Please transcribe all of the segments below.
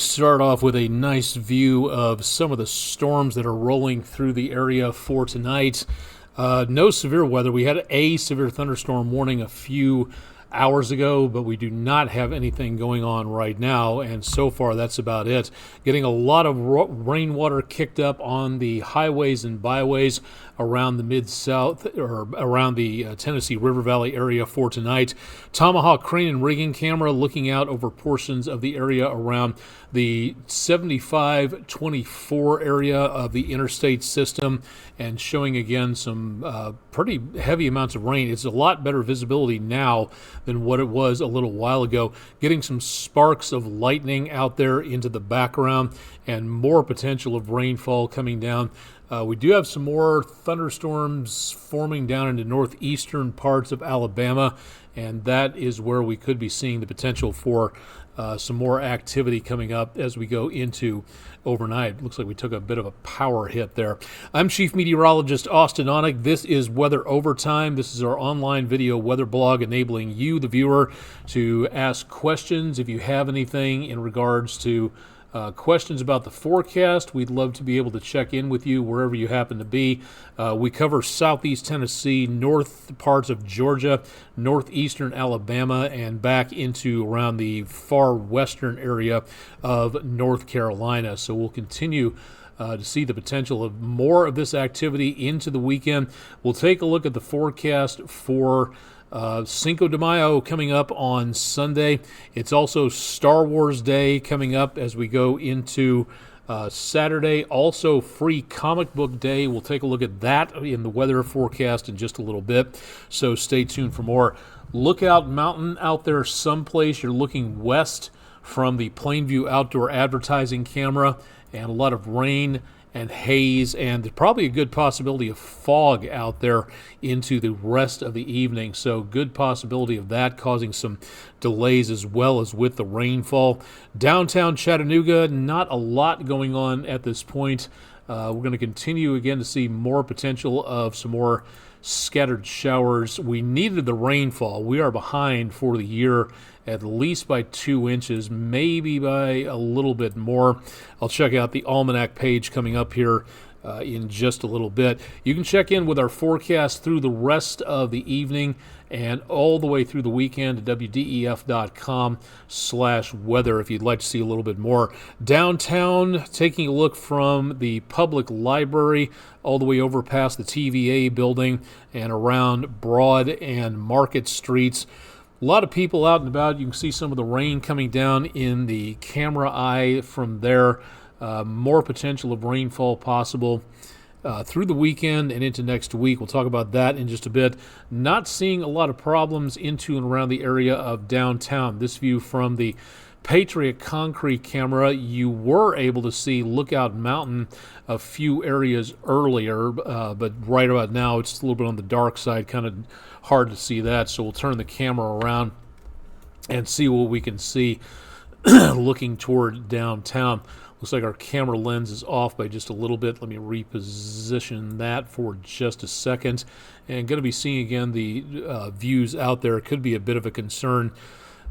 Start off with a nice view of some of the storms that are rolling through the area for tonight. No severe weather. We had a severe thunderstorm warning a few hours ago, but we do not have anything going on right now, and so far that's about it. Getting a lot of rainwater kicked up on the highways and byways around the mid-south, or around the Tennessee River Valley area for tonight. Tomahawk crane and rigging camera looking out over portions of the area around the 75-24 area of the interstate system, and showing again some pretty heavy amounts of rain. It's a lot better visibility now than what it was a little while ago. Getting some sparks of lightning out there into the background and more potential of rainfall coming down. We do have some more thunderstorms forming down into northeastern parts of Alabama, and that is where we could be seeing the potential for some more activity coming up as we go into overnight. Looks like we took a bit of a power hit there. I'm Chief Meteorologist Austen Onek. This is Weather Overtime. This is our online video weather blog enabling you, the viewer, to ask questions if you have anything in regards to questions about the forecast. We'd love to be able to check in with you wherever you happen to be. We cover southeast Tennessee, north parts of Georgia, northeastern Alabama, and back into around the far western area of North Carolina. So we'll continue to see the potential of more of this activity into the weekend. We'll take a look at the forecast for Cinco de Mayo coming up on Sunday. It's also Star Wars Day coming up as we go into Saturday. Also Free Comic Book Day. We'll take a look at that in the weather forecast in just a little bit, so stay tuned for more. Lookout Mountain out there someplace. You're looking west from the Plainview Outdoor Advertising camera, and a lot of rain and haze, and probably a good possibility of fog out there into the rest of the evening. So good possibility of that causing some delays as well as with the rainfall. Downtown Chattanooga, not a lot going on at this point. We're going to continue again to see more potential of some more scattered showers. We needed the rainfall. We are behind for the year at least by 2 inches, maybe by a little bit more. I'll check out the almanac page coming up here in just a little bit. You can check in with our forecast through the rest of the evening and all the way through the weekend at wdef.com/weather if you'd like to see a little bit more. Downtown, taking a look from the public library all the way over past the TVA building and around Broad and Market Streets. A lot of people out and about. You can see some of the rain coming down in the camera eye from there. More potential of rainfall possible through the weekend and into next week. We'll talk about that in just a bit. Not seeing a lot of problems into and around the area of downtown. This view from the Patriot Concrete camera, you were able to see Lookout Mountain a few areas earlier, but right about now it's a little bit on the dark side, kind of hard to see that. So we'll turn the camera around and see what we can see looking toward downtown. Looks like our camera lens is off by just a little bit. Let me reposition that for just a second. And going to be seeing again the views out there. It could be a bit of a concern.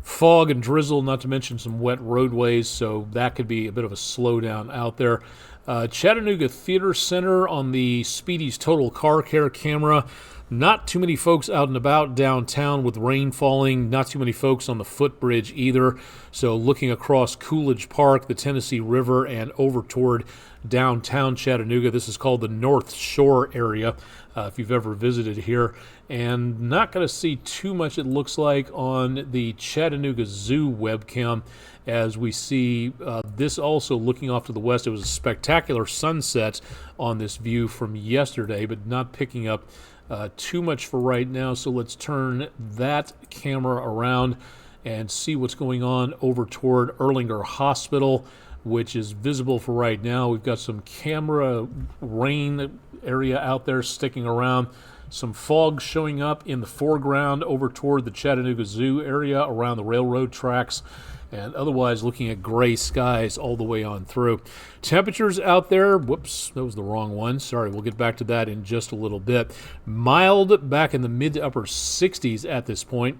Fog and drizzle, not to mention some wet roadways, so that could be a bit of a slowdown out there. Chattanooga Theater Center on the Speedy's Total Car Care camera. Not too many folks out and about downtown with rain falling. Not too many folks on the footbridge either. So looking across Coolidge Park, the Tennessee River, and over toward downtown Chattanooga. This is called the North Shore area, if you've ever visited here. And not going to see too much, it looks like, on the Chattanooga Zoo webcam as we see this also looking off to the west. It was a spectacular sunset on this view from yesterday, but not picking up too much for right now. So let's turn that camera around and see what's going on over toward Erlanger Hospital, which is visible for right now. We've got some camera rain area out there sticking around. Some fog showing up in the foreground over toward the Chattanooga Zoo area around the railroad tracks, and otherwise looking at gray skies all the way on through. Temperatures out there, whoops, that was the wrong one. Sorry, we'll get back to that in just a little bit. Mild, back in the mid to upper 60s at this point.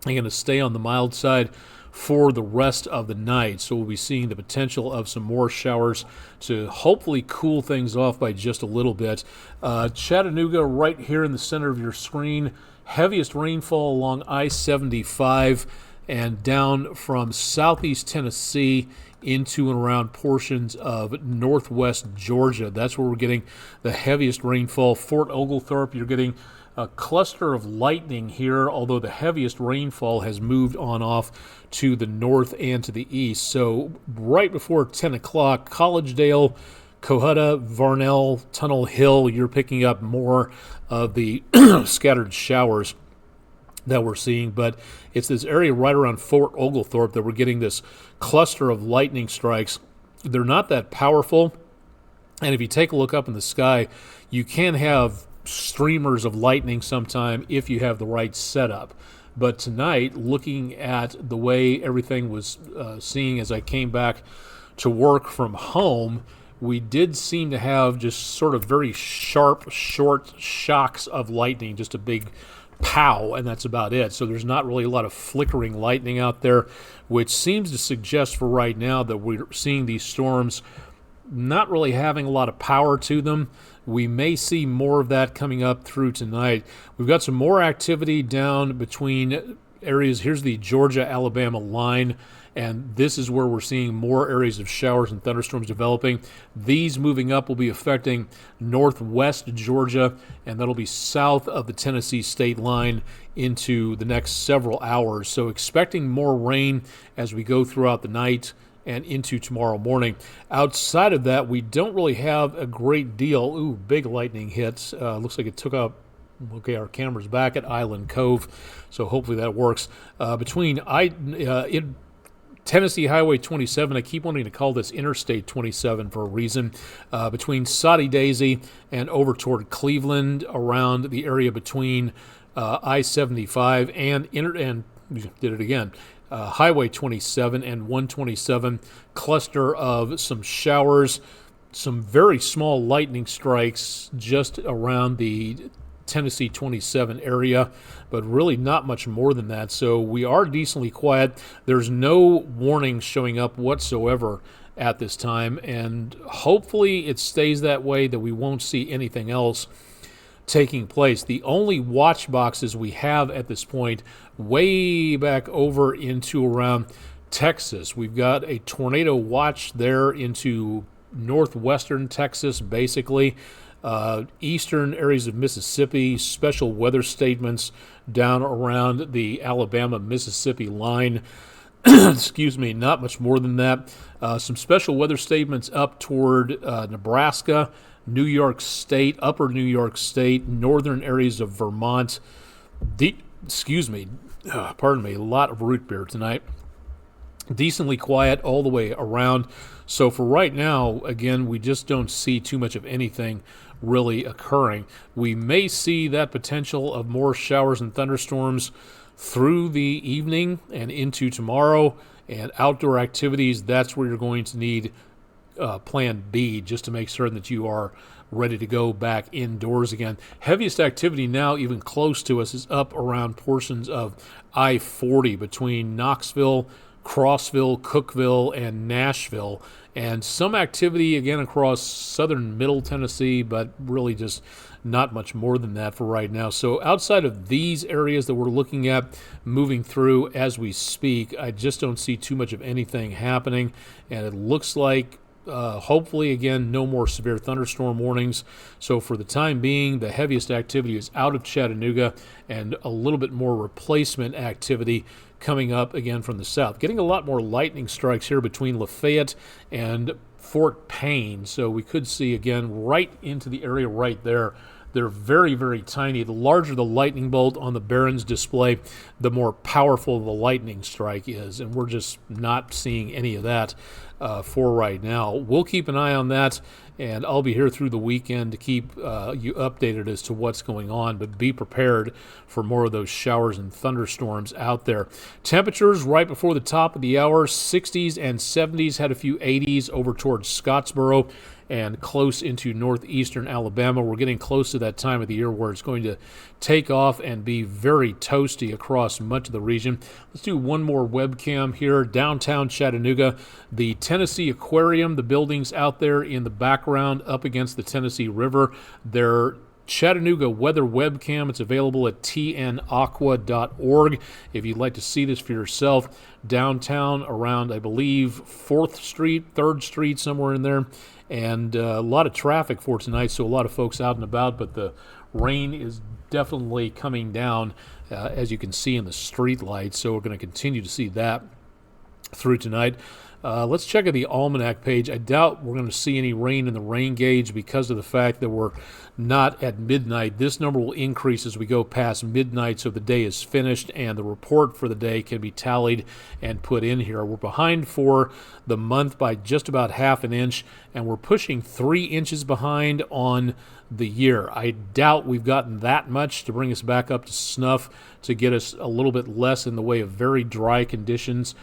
I'm going to stay on the mild side for the rest of the night. So we'll be seeing the potential of some more showers to hopefully cool things off by just a little bit. Chattanooga right here in the center of your screen. Heaviest rainfall along I-75 and down from southeast Tennessee into and around portions of northwest Georgia. That's where we're getting the heaviest rainfall. Fort Oglethorpe, you're getting a cluster of lightning here, although the heaviest rainfall has moved on off to the north and to the east. So right before 10 o'clock, Collegedale, Cohutta, Varnell, Tunnel Hill, you're picking up more of the scattered showers that we're seeing, but it's this area right around Fort Oglethorpe that we're getting this cluster of lightning strikes. They're not that powerful, and if you take a look up in the sky, you can have streamers of lightning sometime if you have the right setup. But tonight, looking at the way everything was seeing as I came back to work from home, we did seem to have just sort of very sharp, short shocks of lightning, just a big pow, and that's about it. So there's not really a lot of flickering lightning out there, which seems to suggest for right now that we're seeing these storms not really having a lot of power to them. We may see more of that coming up through tonight. We've got some more activity down between areas. Here's the Georgia-Alabama line, and this is where we're seeing more areas of showers and thunderstorms developing. These moving up will be affecting northwest Georgia, and that'll be south of the Tennessee state line into the next several hours. So expecting more rain as we go throughout the night and into tomorrow morning. Outside of that, we don't really have a great deal. Ooh, big lightning hits. Looks like it took out. Okay, our camera's back at Island Cove, so hopefully that works. Between Tennessee Highway 27, I keep wanting to call this Interstate 27 for a reason, between Soddy Daisy and over toward Cleveland, around the area between I-75 and did it again. Highway 27 and 127, cluster of some showers, some very small lightning strikes just around the Tennessee 27 area, but really not much more than that. So we are decently quiet. There's no warnings showing up whatsoever at this time, and hopefully it stays that way, that we won't see anything else taking place. The only watch boxes we have at this point, way back over into around Texas. We've got a tornado watch there into northwestern Texas, basically. Eastern areas of Mississippi, special weather statements down around the Alabama-Mississippi line. Excuse me, not much more than that. Some special weather statements up toward Nebraska, New York State, upper New York State, northern areas of Vermont. Pardon me, a lot of root beer tonight. Decently quiet all the way around. So for right now, again, we just don't see too much of anything really occurring. We may see that potential of more showers and thunderstorms through the evening and into tomorrow. And outdoor activities, that's where you're going to need plan B, just to make certain that you are ready to go back indoors again. Heaviest activity now, even close to us, is up around portions of I-40 between Knoxville, Crossville, Cookeville, and Nashville. And some activity, again, across southern middle Tennessee, but really just not much more than that for right now. So outside of these areas that we're looking at moving through as we speak, I just don't see too much of anything happening. And it looks like hopefully, again, no more severe thunderstorm warnings. So for the time being, the heaviest activity is out of Chattanooga, and a little bit more replacement activity coming up again from the south. Getting a lot more lightning strikes here between Lafayette and Fort Payne. So we could see, again, right into the area right there. They're very, very tiny. The larger the lightning bolt on the Barron's display, the more powerful the lightning strike is. And we're just not seeing any of that for right now. We'll keep an eye on that, and I'll be here through the weekend to keep you updated as to what's going on. But be prepared for more of those showers and thunderstorms out there. Temperatures right before the top of the hour, 60s and 70s, had a few 80s over towards Scottsboro and close into northeastern Alabama. We're getting close to that time of the year where it's going to take off and be very toasty across much of the region. Let's do one more webcam here. Downtown Chattanooga, the Tennessee Aquarium, the buildings out there in the background up against the Tennessee River. They're Chattanooga weather webcam. It's available at tnaqua.org if you'd like to see this for yourself. Downtown around, I believe, 4th Street, 3rd Street, somewhere in there. And a lot of traffic for tonight, so a lot of folks out and about, but the rain is definitely coming down, as you can see in the street lights, so we're going to continue to see that through tonight. Let's check out the almanac page. I doubt we're going to see any rain in the rain gauge because of the fact that we're not at midnight. This number will increase as we go past midnight, so the day is finished and the report for the day can be tallied and put in here. We're behind for the month by just about half an inch, and we're pushing 3 inches behind on the year. I doubt we've gotten that much to bring us back up to snuff to get us a little bit less in the way of very dry conditions.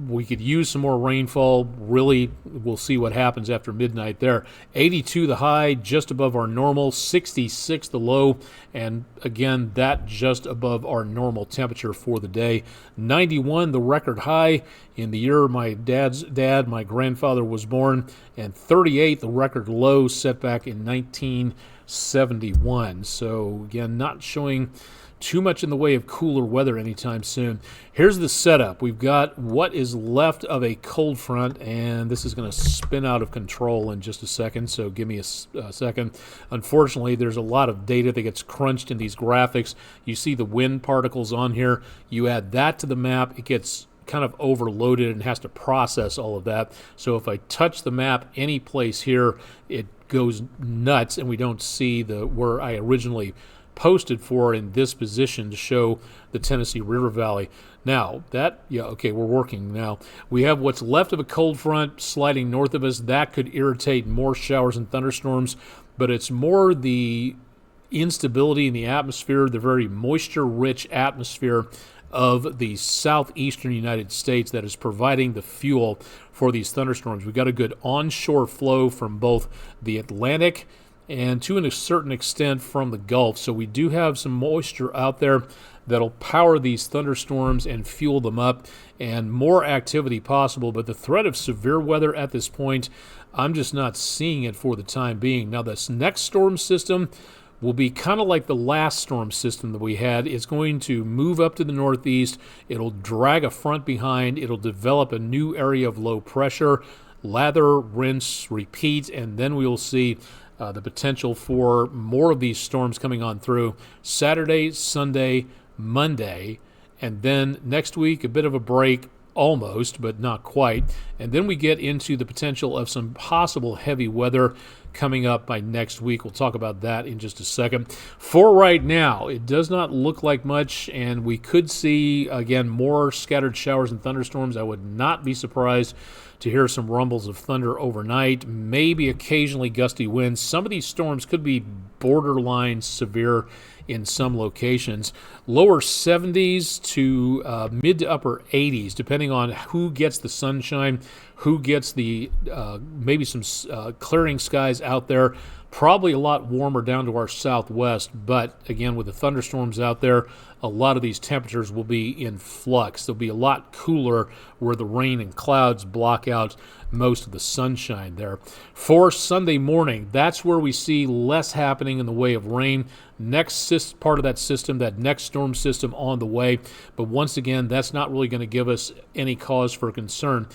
We could use some more rainfall. Really, we'll see what happens after midnight there. 82 the high, just above our normal, 66 the low, and again, that just above our normal temperature for the day. 91 the record high in the year my my grandfather was born, and 38 the record low set back in 1971. So again, not showing too much in the way of cooler weather anytime soon. Here's the setup. We've got what is left of a cold front, and this is going to spin out of control in just a second, so give me a second. Unfortunately, there's a lot of data that gets crunched in these graphics. You see the wind particles on here. You add that to the map, it gets kind of overloaded and has to process all of that. So if I touch the map any place here, it goes nuts, and we don't see where I originally posted for in this position to show the Tennessee River Valley. Now, we're working now. We have what's left of a cold front sliding north of us. That could irritate more showers and thunderstorms, but it's more the instability in the atmosphere, the very moisture-rich atmosphere of the southeastern United States that is providing the fuel for these thunderstorms. We've got a good onshore flow from both the Atlantic and to a certain extent from the Gulf. So we do have some moisture out there that'll power these thunderstorms and fuel them up, and more activity possible. But the threat of severe weather at this point, I'm just not seeing it for the time being. Now, this next storm system will be kind of like the last storm system that we had. It's going to move up to the northeast. It'll drag a front behind. It'll develop a new area of low pressure, lather, rinse, repeat, and then we will see the potential for more of these storms coming on through Saturday, Sunday, Monday, and then next week a bit of a break, almost, but not quite. And then we get into the potential of some possible heavy weather coming up by next week. We'll talk about that in just a second. For right now, it does not look like much, and we could see, again, more scattered showers and thunderstorms. I would not be surprised to hear some rumbles of thunder overnight, maybe occasionally gusty winds. Some of these storms could be borderline severe in some locations. Lower 70s to mid to upper 80s, depending on who gets the sunshine, who gets the maybe some clearing skies out there. Probably a lot warmer down to our southwest, but again, with the thunderstorms out there, a lot of these temperatures will be in flux. They'll be a lot cooler where the rain and clouds block out most of the sunshine there. For Sunday morning, that's where we see less happening in the way of rain. Next part of that system, that next storm system on the way. But once again, that's not really going to give us any cause for concern.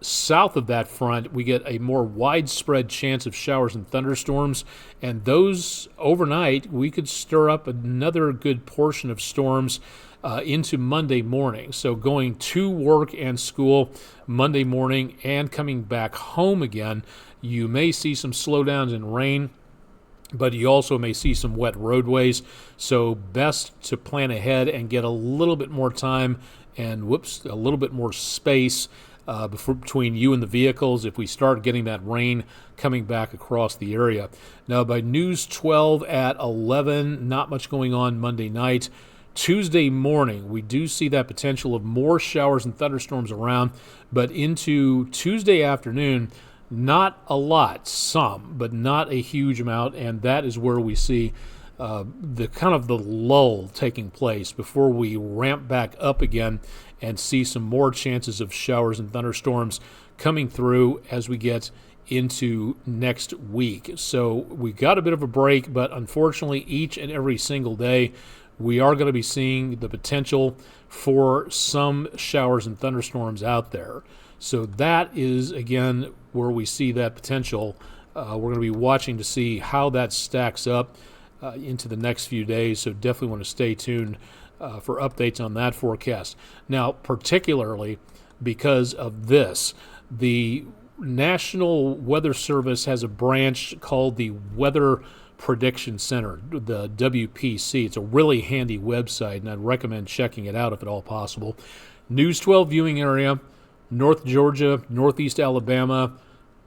South of that front, we get a more widespread chance of showers and thunderstorms. And those overnight, we could stir up another good portion of storms into Monday morning. So going to work and school Monday morning and coming back home again, you may see some slowdowns in rain, but you also may see some wet roadways. So best to plan ahead and get a little bit more time and a little bit more space between you and the vehicles if we start getting that rain coming back across the area. Now, by News 12 at 11, not much going on Monday night. Tuesday morning, we do see that potential of more showers and thunderstorms around, but into Tuesday afternoon, Not a lot, some, but not a huge amount, and that is where we see the kind of the lull taking place before we ramp back up again and see some more chances of showers and thunderstorms coming through as we get into next week. So we got a bit of a break, but unfortunately each and every single day we are going to be seeing the potential for some showers and thunderstorms out there. So that is, again, where we see that potential. We're going to be watching to see how that stacks up into the next few days, so definitely want to stay tuned for updates on that forecast. Now, particularly because of this, the National Weather Service has a branch called the Weather Prediction Center, the WPC. It's a really handy website, and I'd recommend checking it out if at all possible. News 12 viewing area, North Georgia, Northeast Alabama,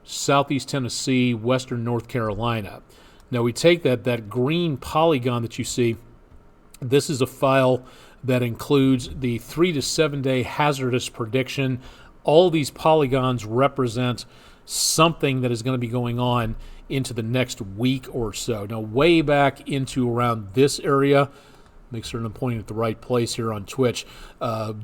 Southeast Tennessee, Western North Carolina. Now we take that green polygon that you see. This is a file that includes the 3 to 7 day hazardous prediction. All these polygons represent something that is going to be going on into the next week or so. Now way back into around this area, make certain I'm pointing at the right place here on Twitch.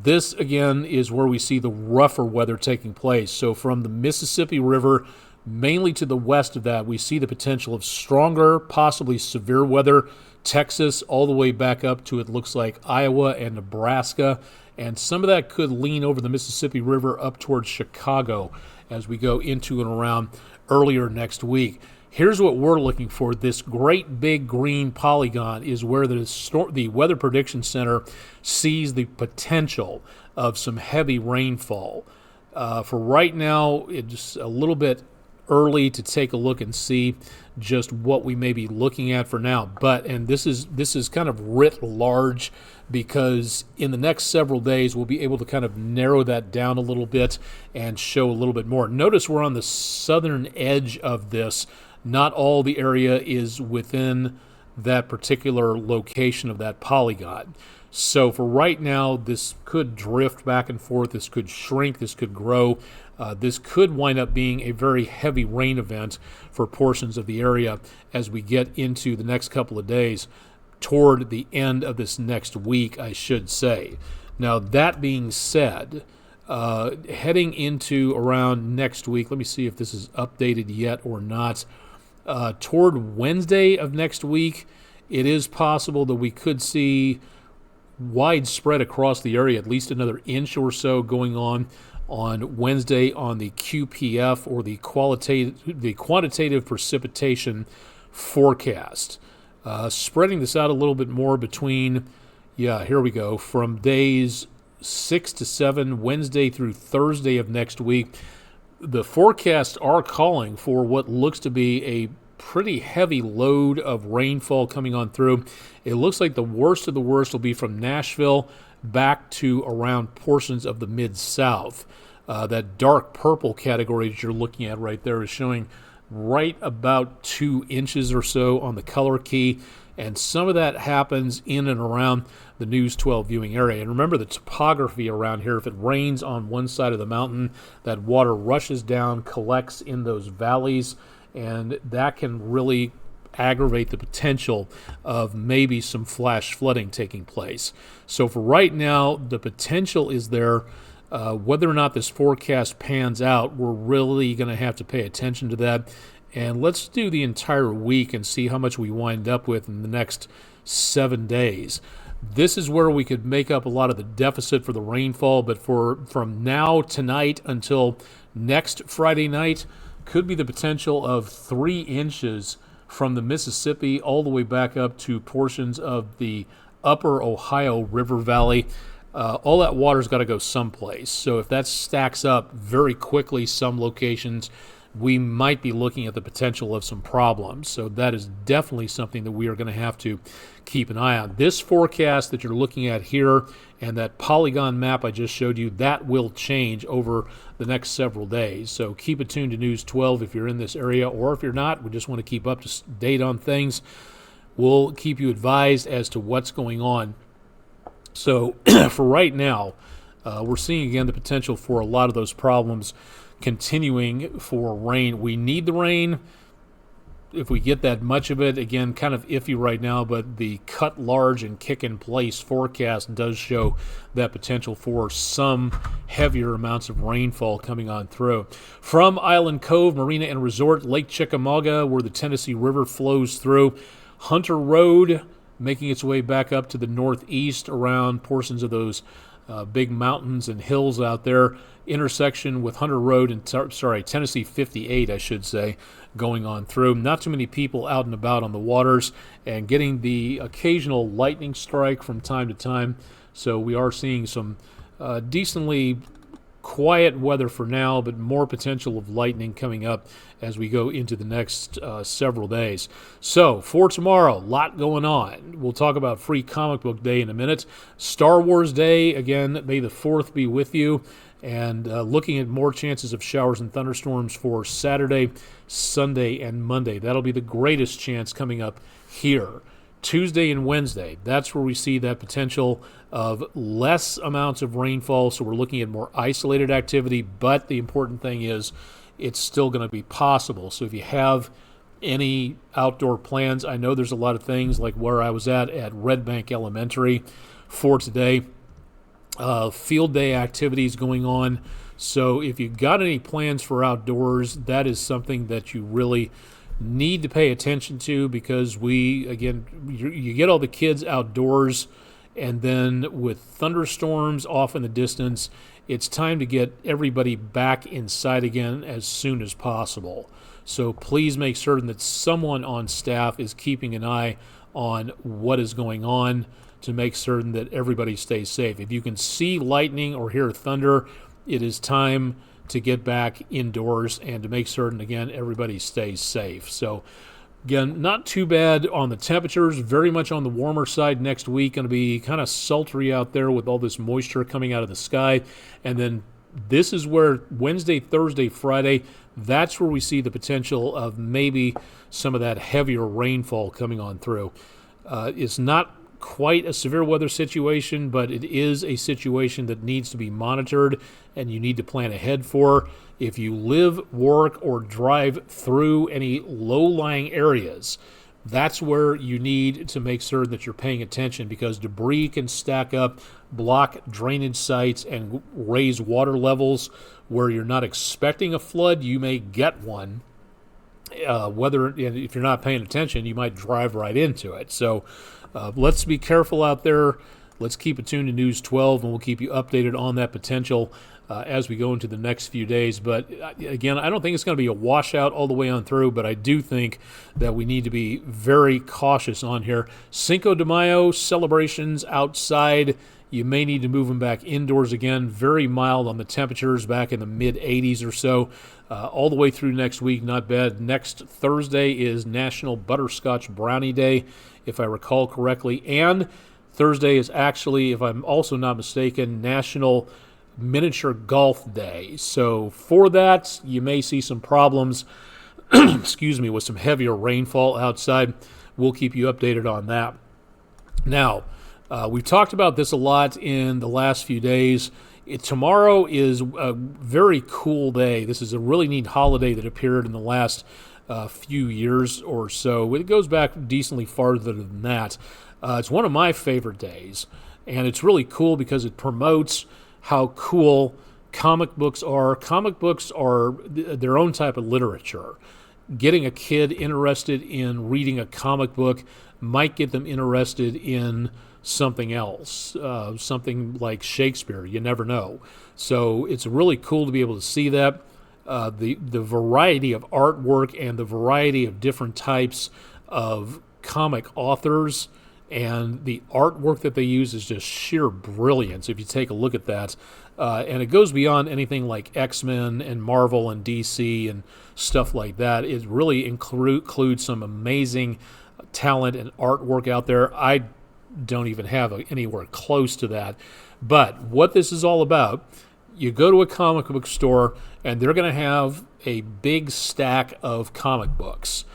This, again, is where we see the rougher weather taking place. So from the Mississippi River, mainly to the west of that, we see the potential of stronger, possibly severe weather. Texas all the way back up to, it looks like, Iowa and Nebraska. And some of that could lean over the Mississippi River up towards Chicago as we go into and around earlier next week. Here's what we're looking for. This great big green polygon is where the Weather Prediction Center sees the potential of some heavy rainfall. For right now, it's a little bit early to take a look and see just what we may be looking at for now. And this is kind of writ large, because in the next several days we'll be able to kind of narrow that down a little bit and show a little bit more. Notice we're on the southern edge of this. Not all the area is within that particular location of that polygon. So for right now, this could drift back and forth. This could shrink. This could grow. This could wind up being a very heavy rain event for portions of the area as we get into the next couple of days, toward the end of this next week, I should say. Now, that being said, heading into around next week, let me see if this is updated yet or not. Toward Wednesday of next week, it is possible that we could see widespread across the area, at least another inch or so going on Wednesday on the QPF, or the quantitative precipitation forecast. Spreading this out a little bit more between, here we go, from days 6 to 7, Wednesday through Thursday of next week. The forecasts are calling for what looks to be a pretty heavy load of rainfall coming on through. It looks like the worst of the worst will be from Nashville back to around portions of the Mid-South. That dark purple category that you're looking at right there is showing right about 2 inches or so on the color key, and some of that happens in and around the News 12 viewing area. And remember the topography around here. If it rains on one side of the mountain, that water rushes down, collects in those valleys, and that can really aggravate the potential of maybe some flash flooding taking place. So for right now, the potential is there. Whether or not this forecast pans out, we're really going to have to pay attention to that. And let's do the entire week and see how much we wind up with in the next 7 days. This is where we could make up a lot of the deficit for the rainfall, but from now tonight until next Friday night, could be the potential of 3 inches from the Mississippi all the way back up to portions of the upper Ohio River Valley. All that water's got to go someplace. So if that stacks up very quickly, some locations, we might be looking at the potential of some problems. So that is definitely something that we are going to have to keep an eye on. This forecast that you're looking at here and that polygon map I just showed you, that will change over the next several days. So keep it tuned to News 12 if you're in this area, or if you're not, we just want to keep up to date on things. We'll keep you advised as to what's going on. So for right now, we're seeing again the potential for a lot of those problems continuing for rain. We need the rain. If we get that much of it, again, kind of iffy right now, but the cut large and kick in place forecast does show that potential for some heavier amounts of rainfall coming on through. From Island Cove Marina and Resort, Lake Chickamauga, where the Tennessee River flows through, Hunter Road making its way back up to the northeast around portions of those big mountains and hills out there. Intersection with Hunter Road and Tennessee 58, I should say, going on through. Not too many people out and about on the waters, and getting the occasional lightning strike from time to time. So we are seeing some decently quiet weather for now, but more potential of lightning coming up as we go into the next several days. So for tomorrow, a lot going on. We'll talk about Free Comic Book Day in a minute. Star Wars Day, again, may the 4th be with you. And looking at more chances of showers and thunderstorms for Saturday, Sunday, and Monday. That'll be the greatest chance coming up here. Tuesday and Wednesday, that's where we see that potential of less amounts of rainfall, so we're looking at more isolated activity, but the important thing is it's still going to be possible. So if you have any outdoor plans, I know there's a lot of things like where I was at Red Bank Elementary for today, field day activities going on. So if you've got any plans for outdoors, that is something that you really need to pay attention to, because you get all the kids outdoors, and then with thunderstorms off in the distance, it's time to get everybody back inside again as soon as possible. So please make certain that someone on staff is keeping an eye on what is going on to make certain that everybody stays safe. If you can see lightning or hear thunder, it is time to get back indoors and to make certain, again, everybody stays safe. So, again, not too bad on the temperatures, very much on the warmer side next week. Going to be kind of sultry out there with all this moisture coming out of the sky. And then this is where Wednesday, Thursday, Friday, that's where we see the potential of maybe some of that heavier rainfall coming on through. It's not quite a severe weather situation, but it is a situation that needs to be monitored and you need to plan ahead for. If you live, work, or drive through any low-lying areas, that's where you need to make certain that you're paying attention, because debris can stack up, block drainage sites, and raise water levels where you're not expecting a flood. You may get one. If you're not paying attention, you might drive right into it. So let's be careful out there. Let's keep it tuned to News 12, and we'll keep you updated on that potential as we go into the next few days. But again, I don't think it's going to be a washout all the way on through, but I do think that we need to be very cautious on here. Cinco de Mayo celebrations outside, you may need to move them back indoors again. Very mild on the temperatures, back in the mid-80s or so. All the way through next week, not bad. Next Thursday is National Butterscotch Brownie Day, if I recall correctly. And Thursday is actually, if I'm also not mistaken, National Miniature Golf Day. So for that, you may see some problems, with some heavier rainfall outside. We'll keep you updated on that. Now, we've talked about this a lot in the last few days. Tomorrow is a very cool day. This is a really neat holiday that appeared in the last few years or so. It goes back decently farther than that. It's one of my favorite days, and it's really cool because it promotes how cool comic books are. Comic books are their own type of literature. Getting a kid interested in reading a comic book might get them interested in something else, something like Shakespeare. You never know. So it's really cool to be able to see that. The variety of artwork and the variety of different types of comic authors and the artwork that they use is just sheer brilliance if you take a look at that. And it goes beyond anything like X-Men and Marvel and DC and stuff like that. It really includes some amazing talent and artwork out there. I don't even have anywhere close to that. But what this is all about, you go to a comic book store and they're going to have a big stack of comic books.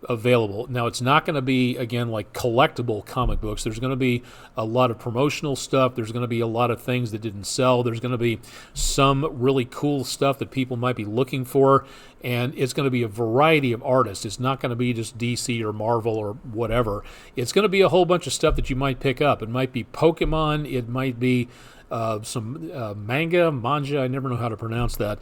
available. Now, it's not going to be, again, like collectible comic books. There's going to be a lot of promotional stuff. There's going to be a lot of things that didn't sell. There's going to be some really cool stuff that people might be looking for, and it's going to be a variety of artists. It's not going to be just DC or Marvel or whatever. It's going to be a whole bunch of stuff that you might pick up. It might be Pokemon. It might be some manga, I never know how to pronounce that.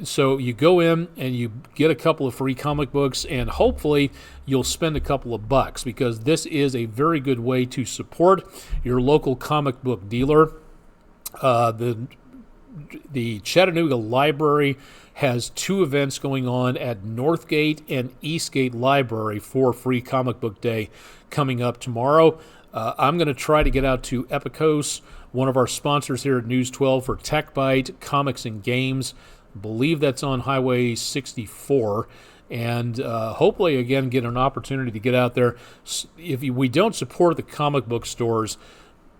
So you go in and you get a couple of free comic books, and hopefully you'll spend a couple of bucks, because this is a very good way to support your local comic book dealer. The Chattanooga Library has 2 events going on at Northgate and Eastgate Library for Free Comic Book Day coming up tomorrow. I'm going to try to get out to Epicos, one of our sponsors here at News 12, for Tech Bite Comics and Games. I believe that's on Highway 64. And hopefully, again, get an opportunity to get out there. If we don't support the comic book stores,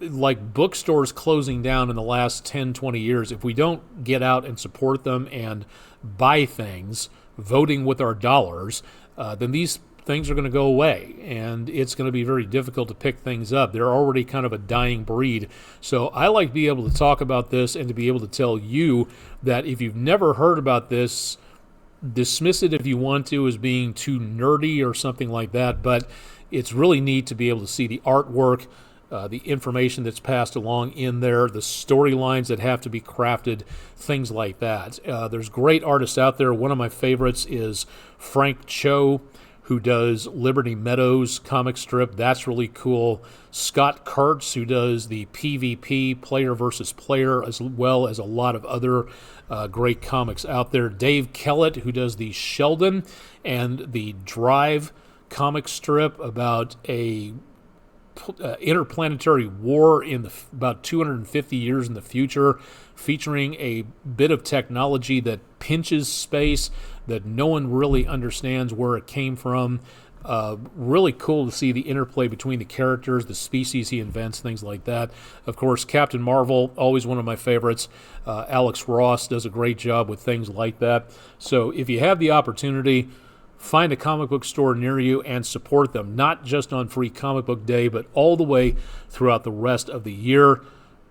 like bookstores closing down in the last 10, 20 years, if we don't get out and support them and buy things, voting with our dollars, then these things are going to go away, and it's going to be very difficult to pick things up. They're already kind of a dying breed. So I like to be able to talk about this and to be able to tell you that if you've never heard about this, dismiss it if you want to as being too nerdy or something like that, but it's really neat to be able to see the artwork, the information that's passed along in there, the storylines that have to be crafted, things like that. There's great artists out there. One of my favorites is Frank Cho, who does Liberty Meadows comic strip. That's really cool. Scott Kurtz, who does the PvP, player versus player, as well as a lot of other great comics out there. Dave Kellett, who does the Sheldon and the Drive comic strip about a interplanetary war in about 250 years in the future, featuring a bit of technology that pinches space, that no one really understands where it came from. Really cool to see the interplay between the characters, the species he invents, things like that. Of course, Captain Marvel, always one of my favorites. Alex Ross does a great job with things like that. So if you have the opportunity, find a comic book store near you and support them, not just on Free Comic Book Day, but all the way throughout the rest of the year.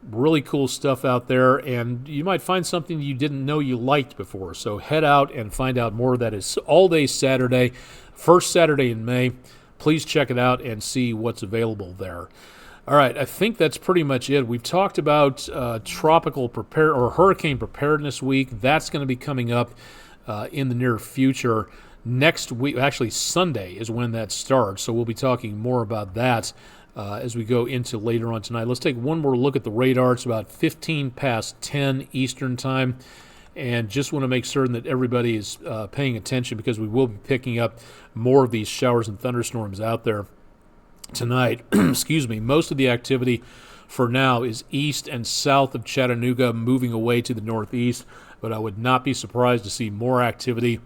Really cool stuff out there, and you might find something you didn't know you liked before. So head out and find out more. That is all day Saturday, first Saturday in May. Please check it out and see what's available there. All right, I think that's pretty much it. We've talked about hurricane preparedness week. That's going to be coming up in the near future. Next week, actually Sunday, is when that starts. So we'll be talking more about that as we go into later on tonight. Let's take one more look at the radar. It's about 15 past 10 Eastern time. And just want to make certain that everybody is paying attention, because we will be picking up more of these showers and thunderstorms out there tonight. Excuse me. Most of the activity for now is east and south of Chattanooga, moving away to the northeast. But I would not be surprised to see more activity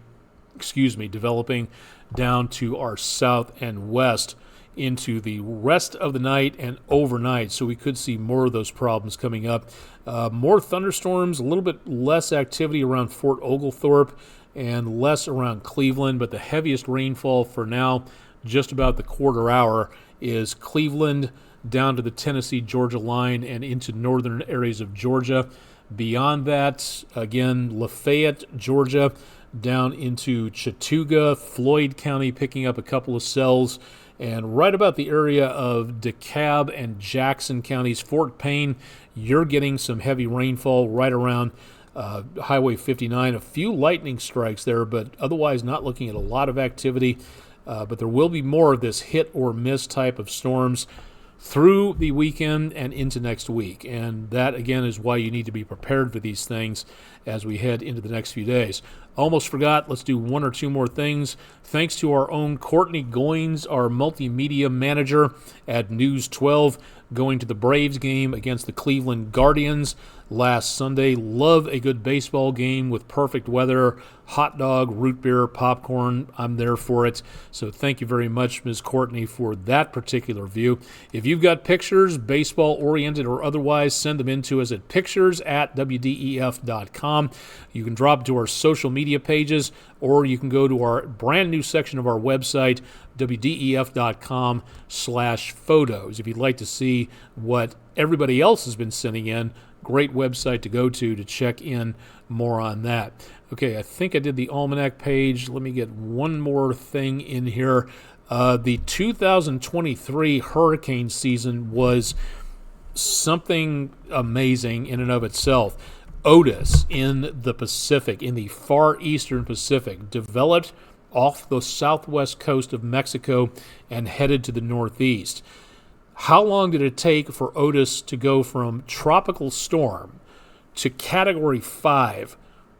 developing down to our south and west into the rest of the night and overnight. So we could see more of those problems coming up. More thunderstorms, a little bit less activity around Fort Oglethorpe and less around Cleveland, but the heaviest rainfall for now, just about the quarter hour, is Cleveland down to the Tennessee-Georgia line and into northern areas of Georgia. Beyond that, again, Lafayette, Georgia, down into Chattooga, Floyd County picking up a couple of cells, and right about the area of DeKalb and Jackson counties. Fort Payne, you're getting some heavy rainfall right around Highway 59. A few lightning strikes there, but otherwise not looking at a lot of activity. But there will be more of this hit or miss type of storms through the weekend and into next week. And that, again, is why you need to be prepared for these things as we head into the next few days. Almost forgot, let's do one or two more things. Thanks to our own Courtney Goins, our multimedia manager at News 12, going to the Braves game against the Cleveland Guardians last Sunday. Love a good baseball game with perfect weather, hot dog, root beer, popcorn. I'm there for it. So thank you very much, Ms. Courtney, for that particular view. If you've got pictures, baseball-oriented or otherwise, send them in to us at pictures@wdef.com. You can drop to our social media media pages, or you can go to our brand new section of our website, wdef.com/photos. If you'd like to see what everybody else has been sending in, great website to go to check in more on that. Okay, I think I did the almanac page. Let me get one more thing in here. The 2023 hurricane season was something amazing in and of itself. Otis in the Pacific, in the far eastern Pacific, developed off the southwest coast of Mexico and headed to the northeast. How long did it take for Otis to go from tropical storm to Category 5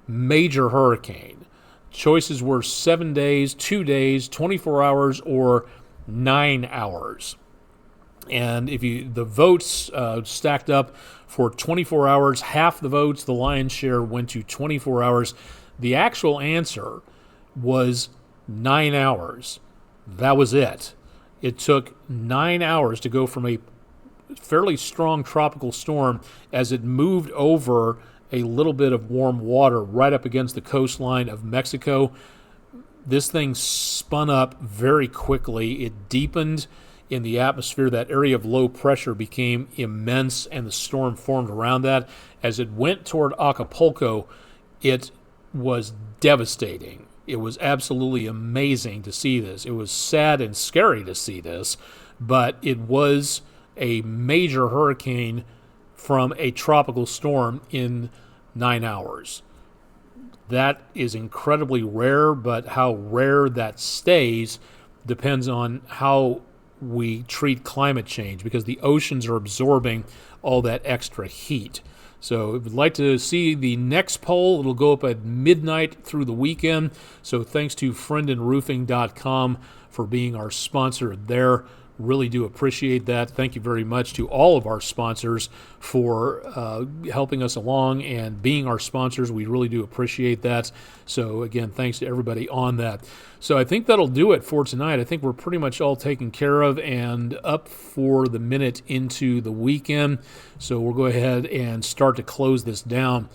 major hurricane? Choices were 7 days, 2 days, 24 hours, or 9 hours. And if the votes stacked up for 24 hours, half the votes, the lion's share, went to 24 hours. The actual answer was 9 hours. That was it. It took 9 hours to go from a fairly strong tropical storm as it moved over a little bit of warm water right up against the coastline of Mexico. This thing spun up very quickly. It deepened in the atmosphere. That area of low pressure became immense, and the storm formed around that. As it went toward Acapulco, it was devastating. It was absolutely amazing to see this. It was sad and scary to see this, but it was a major hurricane from a tropical storm in 9 hours. That is incredibly rare, but how rare that stays depends on how we treat climate change, because the oceans are absorbing all that extra heat. So if you'd like to see the next poll, it'll go up at midnight through the weekend. So thanks to friendandroofing.com for being our sponsor there. Really do appreciate that. Thank you very much to all of our sponsors for helping us along and being our sponsors. We really do appreciate that. So again, thanks to everybody on that. So I think that'll do it for tonight. I think we're pretty much all taken care of and up for the minute into the weekend. So we'll go ahead and start to close this down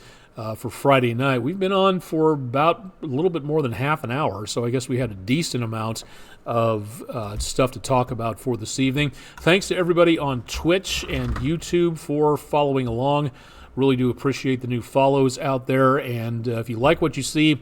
for Friday night. We've been on for about a little bit more than half an hour, so I guess we had a decent amount of stuff to talk about for this evening. Thanks to everybody on Twitch and YouTube for following along. Really do appreciate the new follows out there, and if you like what you see,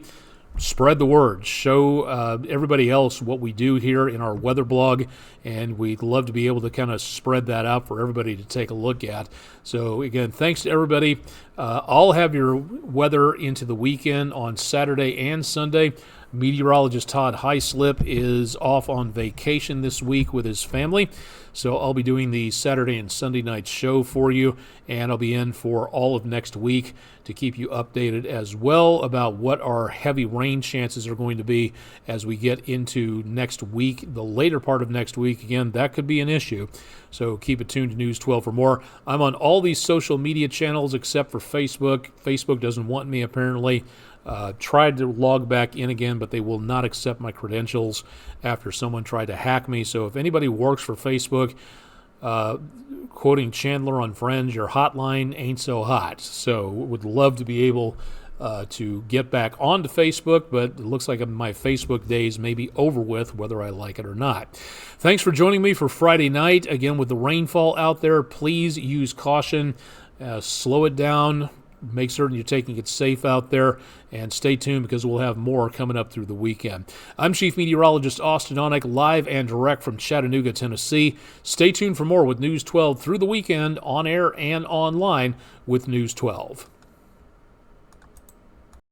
spread the word. Show everybody else what we do here in our weather blog, and we'd love to be able to kind of spread that out for everybody to take a look at. So again, thanks to everybody. I'll have your weather into the weekend on Saturday and Sunday. Meteorologist Todd Hyslip is off on vacation this week with his family, so I'll be doing the Saturday and Sunday night show for you, and I'll be in for all of next week to keep you updated as well about what our heavy rain chances are going to be as we get into next week, the later part of next week. Again, that could be an issue, so keep it tuned to News 12 for more. I'm on all these social media channels except for Facebook. Facebook doesn't want me, apparently. Tried to log back in again, but they will not accept my credentials after someone tried to hack me. So if anybody works for Facebook, quoting Chandler on Friends, your hotline ain't so hot. So would love to be able to get back onto Facebook, but it looks like my Facebook days may be over with, whether I like it or not. Thanks for joining me for Friday night. Again, with the rainfall out there, please use caution. Slow it down. Make certain you're taking it safe out there, and stay tuned because we'll have more coming up through the weekend. I'm Chief Meteorologist Austen Onek, live and direct from Chattanooga, Tennessee. Stay tuned for more with News 12 through the weekend, on air and online with News 12.